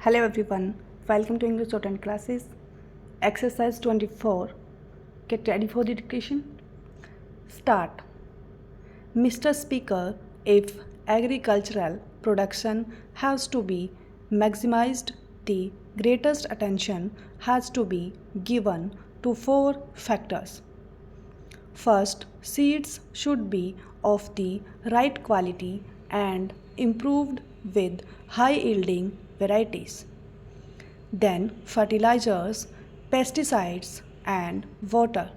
Hello everyone, welcome to English Shorthand classes. Exercise 24. Get ready for the dictation. Start. Mr. Speaker, if agricultural production has to be maximized, the greatest attention has to be given to four factors. First, seeds should be of the right quality and improved with high-yielding varieties. Then, fertilizers, pesticides, and water.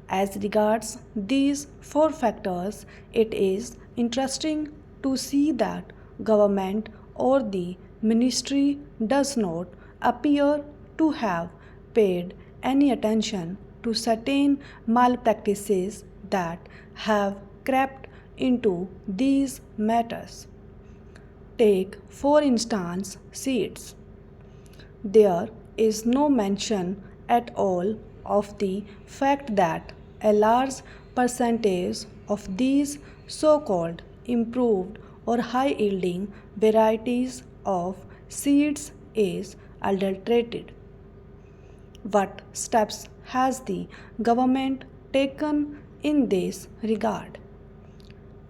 As regards these four factors, it is interesting to see that government or the ministry does not appear to have paid any attention to certain malpractices that have crept into these matters. Take, for instance, seeds. There is no mention at all of the fact that a large percentage of these so-called improved or high-yielding varieties of seeds is adulterated. What steps has the government taken in this regard?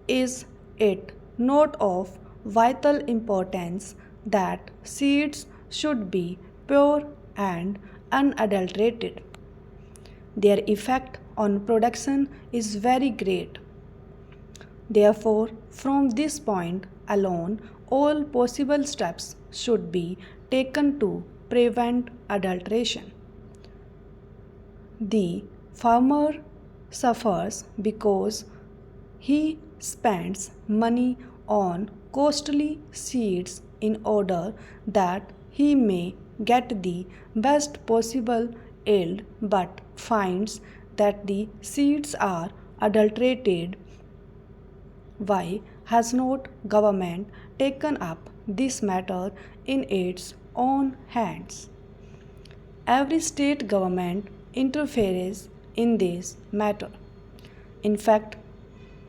Is it not of vital importance that seeds should be pure and unadulterated? Their effect on production is very great. Therefore, from this point alone, all possible steps should be taken to prevent adulteration. The farmer suffers because he spends money on costly seeds in order that he may get the best possible yield, but finds that the seeds are adulterated. Why has not government taken up this matter in its own hands? Every state government interferes in this matter. In fact,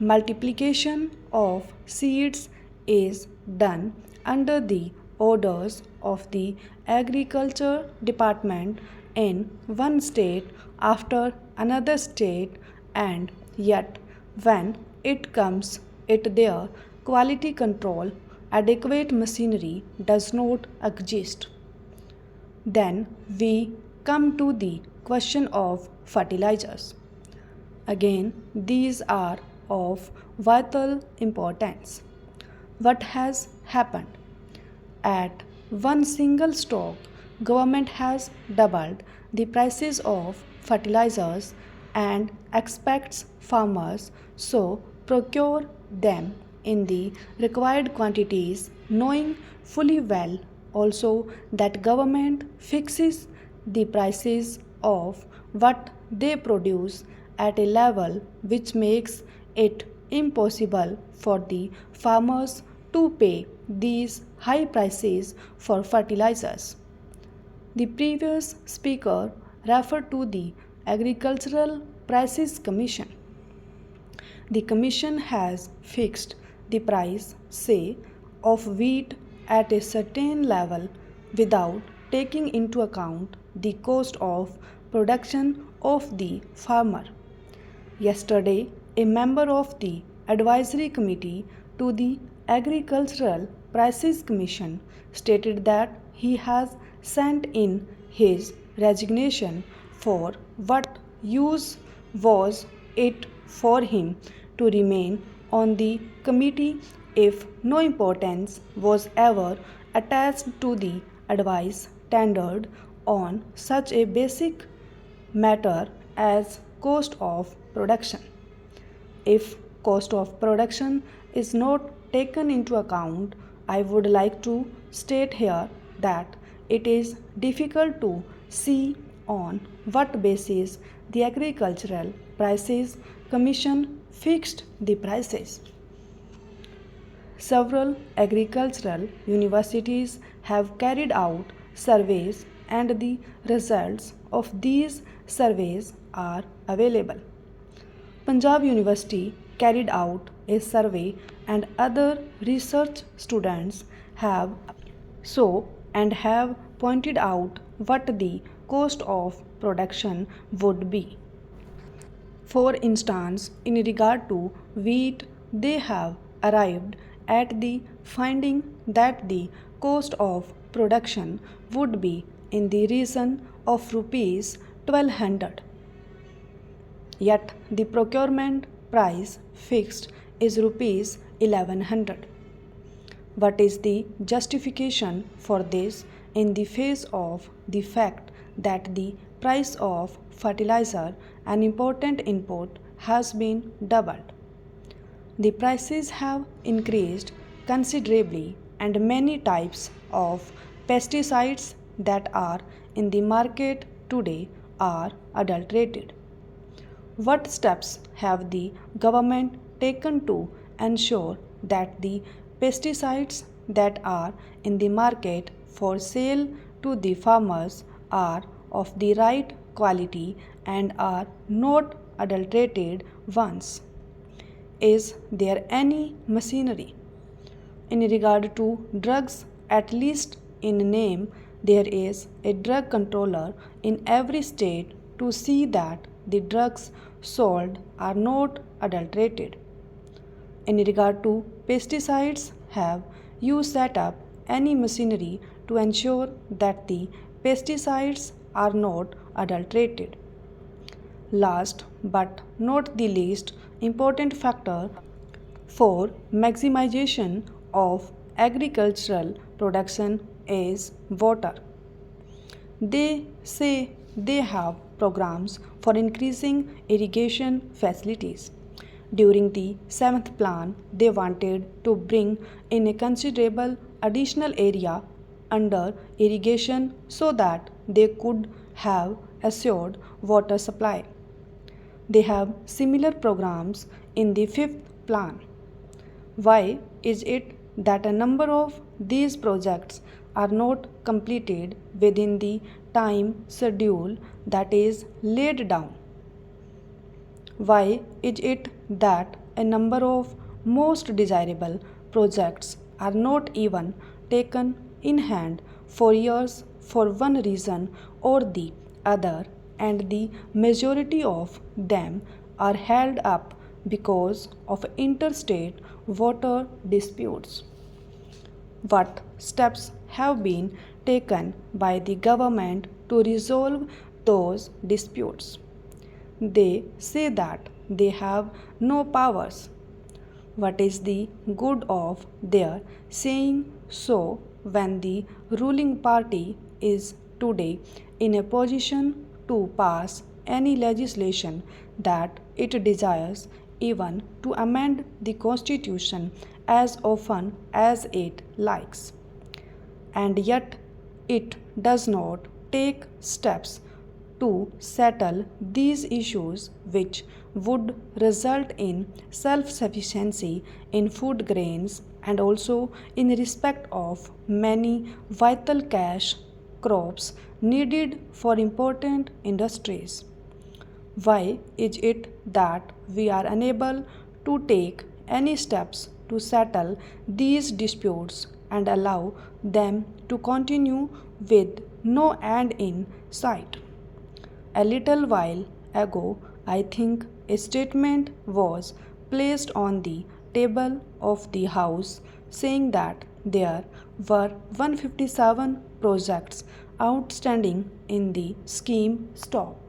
multiplication of seeds is done under the orders of the Agriculture Department in one state after another state, and yet when it comes at their quality control, adequate machinery does not exist. Then we come to the question of fertilizers. Again, these are of vital importance. What has happened? At one single stroke, government has doubled the prices of fertilizers and expects farmers so procure them in the required quantities, knowing fully well also that government fixes the prices of what they produce at a level which makes it impossible for the farmers to pay these high prices for fertilizers. The previous speaker referred to the Agricultural Prices Commission. The commission has fixed the price, say, of wheat at a certain level without taking into account the cost of production of the farmer. Yesterday, a member of the advisory committee to the Agricultural Prices Commission stated that he has sent in his resignation, for what use was it for him to remain on the committee if no importance was ever attached to the advice tendered on such a basic matter as cost of production? If cost of production is not taken into account, I would like to state here that it is difficult to see on what basis the Agricultural Prices Commission fixed the prices. Several agricultural universities have carried out surveys, and the results of these surveys are available. Punjab University carried out a survey, and other research students have so and have pointed out what the cost of production would be. For instance, in regard to wheat, they have arrived at the finding that the cost of production would be in the region of rupees 1200. Yet the procurement price fixed is rupees 1100. What is the justification for this in the face of the fact that the price of fertilizer, an important input, has been doubled? The prices have increased considerably, and many types of pesticides that are in the market today are adulterated. What steps have the government taken to ensure that the pesticides that are in the market for sale to the farmers are of the right quality and are not adulterated ones? Is there any machinery? In regard to drugs, at least in name, there is a drug controller in every state to see that the drugs sold are not adulterated. In regard to pesticides, have you set up any machinery to ensure that the pesticides are not adulterated? Last but not the least important factor for maximization of agricultural production is water. They say they have programs for increasing irrigation facilities. During the 7th plan, they wanted to bring in a considerable additional area under irrigation so that they could have assured water supply. They have similar programs in the 5th plan. Why is it that a number of these projects are not completed within the time schedule that is laid down? Why is it that a number of most desirable projects are not even taken in hand for years for one reason or the other, and the majority of them are held up because of interstate water disputes? What steps have been taken by the government to resolve those disputes? They say that they have no powers. What is the good of their saying so when the ruling party is today in a position to pass any legislation that it desires, even to amend the Constitution as often as it likes? And yet it does not take steps to settle these issues, which would result in self-sufficiency in food grains and also in respect of many vital cash crops needed for important industries. Why is it that we are unable to take any steps to settle these disputes and allow them to continue with no end in sight? A little while ago, I think a statement was placed on the table of the House saying that there were 157 projects outstanding in the scheme. Stop.